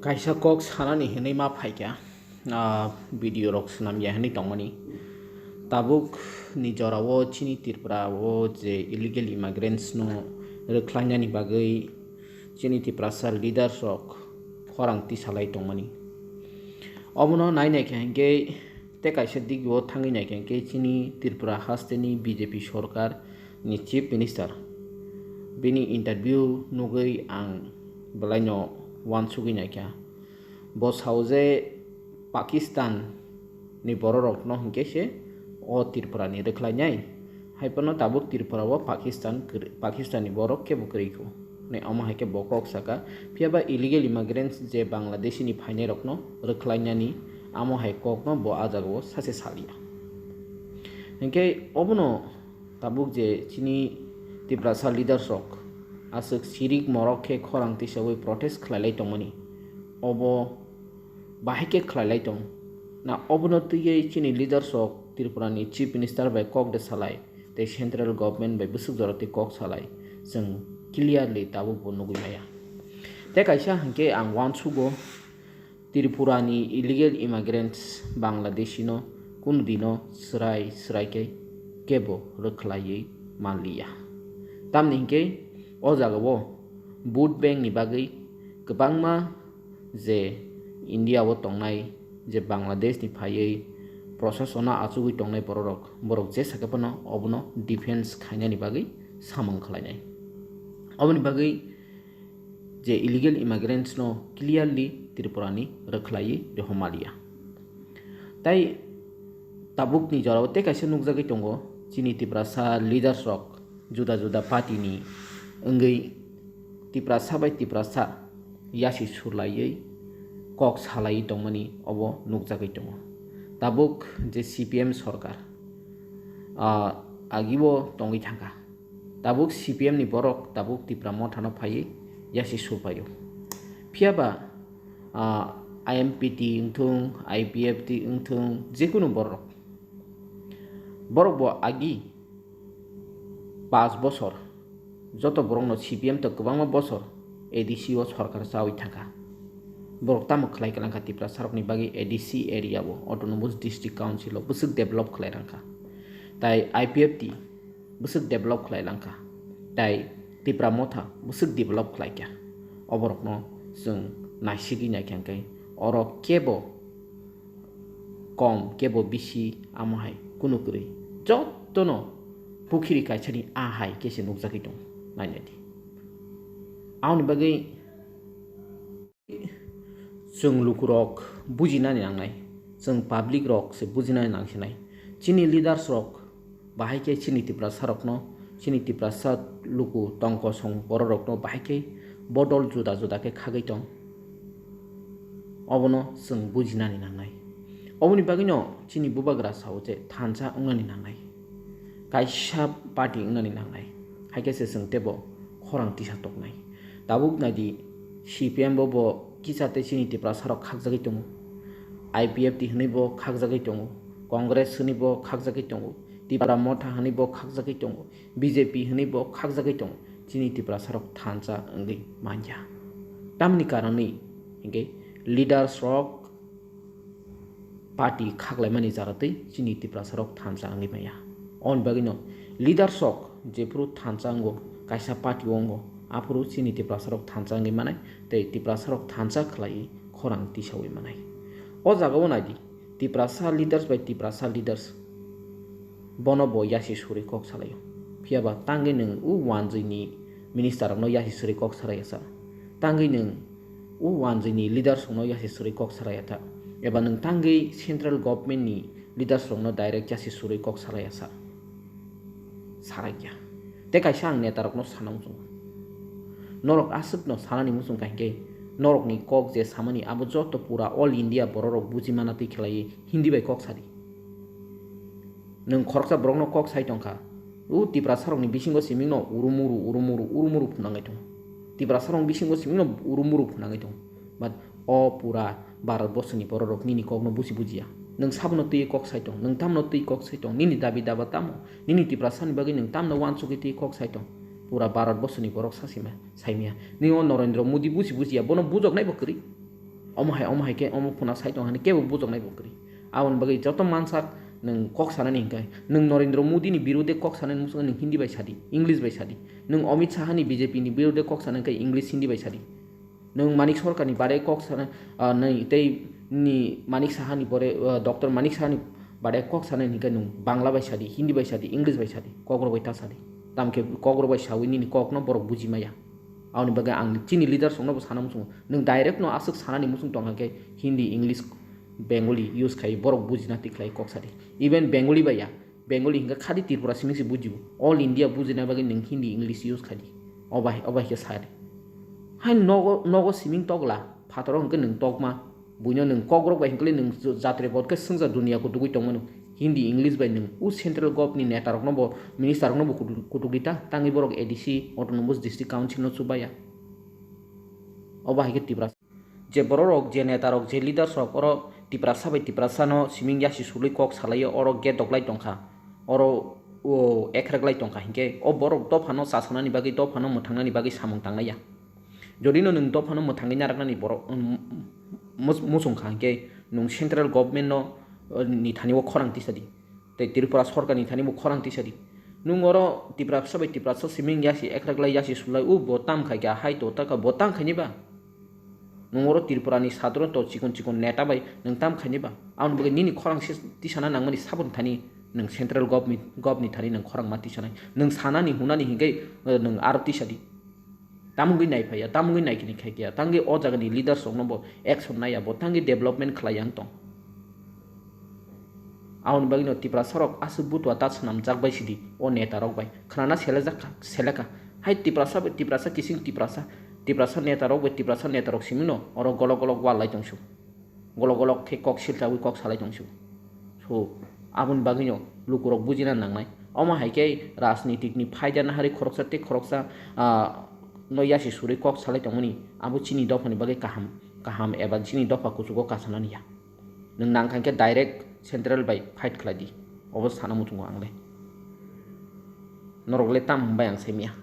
kaisa kok sanani hinai ma phaikya video rok snam ya hinai tongmani tabuk ni jorao chini tirpra o je illegal immigrants no reklanya ni bagai chini tipra sar leaders rok khorang ti salai tongmani omono naina khangke te kaisa digbo thangi nai khangke chini tirpra hasteni BJP sorkar ni chief minister bini interview nugai ang belaino wan sugi naikya bos hauze Pakistan ni bororok no hingke se o tirpura ni reklainai haipano tabuk tirpura wo Pakistan ni borok ke bukriko ne ama haike bokok saka piaba illegal immigrants je Bangladeshi ni phaine rok no reklainani amo haikok no bo ajago sase salia hingke obono tabuk je chini tirpura sa leaders rok asuk sirik morok ke khorang tisawi protest khlailai tongmani obo bahike khlailai tong na obono tuye chini leaders ok Tripura ni chief minister by kok de salai te central government by busuk jorati kok salai जों clearly tabu bonugui maya te kaisa hanke ang wan sugo Tripura ni illegal immigrants Bangladeshi no kundino srai ke kebo rekhlai manliya tamni hinke o jagao vote bank ni bagai kebangma je India wo tongnai je Bangladesh ni phaiei processona achugui tongnai borok je sakapano obono defense khainani bagai samang khlainai oboni bagai je illegal immigrants no clearly Tripura ni rekhlai rehomalia tai tabuk ni jorao te kaisa nukjagui tongo chini Tripura sa leaders rok juda party ni engei Tripura sa yasi surlaiei kok salai tongmani obo nukjagui tongo tabuk je CPM sorkar agibo tongi thangka tabuk CPM ni borok tabuk Tripura mothano phai yasi surpayo phiaba IMPT ingthung IPFT ingthung jekunu borok bo agi 5 বছর যত বরংনো CPM তো গোबांमा বছর ADC o সরকার চাওই থাকা borok tamo khlai kalangka Tripura sarokni bagi ADC area bo autonomous district council o busuk develop khlai rangka tai IPFT busuk develop khlai langka tai Tripura motha busuk develop khlai kya oborokno जों naisigi naikangkai oro kebo kom kebo bisi amohai kunukuri jottono pukhiri kaisani ahai kese nukjagui dong nainadi auni bagai जों lukurok bujinani nangnai जों public rok se bujinani nangsinai chini leaders rok bahaike chini Tripura sarokno chini Tripura sa luku tongko song borok no bahaike bodol juda ke khagai tong obono जों bujinani nangnai oboni bagino chini bubagra sauje thansa ungnani nangnai kaisa party ungnani nangnai haike se जों tebo khorang tisa toknai tabuk nadi CPM bo kisate chini Tripura sarok khagjagui tongo IPFT hnibo khagjagui tongo Congress hnibo khagjagui tongo Tripura motha hnibo khagjagui tongo BJP hnibo khagjagui tongo chini Tripura sarok thansa angui manja tamni karani hinge leaders rok party khaglaimani jaratei chini Tripura sarok thansa angui maya on bagino leaders rok jepru thansa ango kaisa party ongo apuru chini Tripura sarok thansa angui manai tei Tripura sarok thansa khlai khorang tisawi manai o jagao nadi Tripura sa leaders by Tripura sa leaders bono bo yasi suri kok salayo phiaba tangi nung u wanjui ni minister no yasi suri kok saraya sa tangi nung u wanjui ni leaders no yasi suri kok saraya ta eba nung tangi central government ni leaders no direct yasi suri kok saraya sa saraya te kaisa ang neta rok no sanang norok asuk no sanani musung kaike norok ni kok je samani abo joto pura all India borok bujimana ti khlai hindi bai kok sari nung khorksa borok no kok sai tongka u Tripura sarok ni bisingo simingno urumuru phunangai tong Tripura sarok bisingo simingno urumuru phunangai tong but o pura Bharat borsho ni borok nini kok no bujia nung sabno tui kok sai tong nung tamno tui kok sai tong nini dabi daba tamo nini Tripura sani bagi nung tamno wan sugi tui kok sai tong pura Bharat bosni borok saimia ni o Narendra Modi buji bono bujok nai bokri omo hai ke omo phuna sai tong hani ke bujok nai bokri awon bagai joto mansak nung kok sana ning kai nung Narendra Modi ni birude kok sana musung nung Hindi bai sadi English bai sadi nung Amit Shah ni BJP ni birude kok sana kai English Hindi bai sadi nung Manik Sarkar ni bare kok sana nai tei ni Manik Shah ni bore Dr. Manik Shah ni bare kok sana ni kai nung Bangla bai sadi Hindi bai sadi English bai sadi kokro bai ta sadi tamke kokro bai sawi ni kok no borok buji maya awni bagai ang chini leader songno sana musung nung direct no asuk sana ni musung tong kai Hindi English Bengali use kai borok bujina tiklai kok sadi even Bengali baya Bengali hingga khadi Tripura siming si bujibu all India bujina bagai nung Hindi English use khadi obah ke sari hai nogo siming togla phatoro hingga nung togma buino nung kogrok bai hingkle nung jatre bot ke sungja dunia ko dugui tongmanu Hindi English bai nung central government ni neta rok no bo minister rok no bo kutugita tangi borok ADC autonomous district council no subaya obah ke Tripura je borok je neta rok je leader rok oro Tripura no siming yasi sulai kok salayo oro get doklai tongkha oro o ekreglai tongkha hingke o borok dofano sasana ni bagi dofano muthangna ni bagi samung tangnaya jodi no nung dofano muthangni narakna ni borok musung hingke nung central government no ni thani wo khorang tisadi te Tripura sarkar ni thani mo khorang tisadi nung oro Tripura siming yasi ekreglai yasi sulai botam khai ga hai to taka botam khai ni ba nungoro Tripura ni sadron to cikon neta bai nung tam khani ba aun bagai nini khorang tisana nangmani sabun thani nung central government thani nung khorang mati sanai nung sana ni hunani hingai nung arti sadi tamungui nai phaya tamungui nai kini khaikia tangi o jaga ni leader songno bo action nai abo tangi development khlayang tong aun bagai no Tripura sorok asu butwa ta snam jak bai sidi o neta rok bai khrana seleka hai Tripura sa kising Tripura neta rok simino oro golok wal lai tongsu golok ke kok silta wi kok salai tongsu so abun bagino lukurok bujina nangnai oma haike rajnitik ni phaida na hari khoroksa no yasi suri kok salai tongmani abu chini dofani bagai kaham eba chini dofa kusugo kasanani ya nang nangkangke direct central by fight khladi obos sana mutungo angle norogle tam bayang semia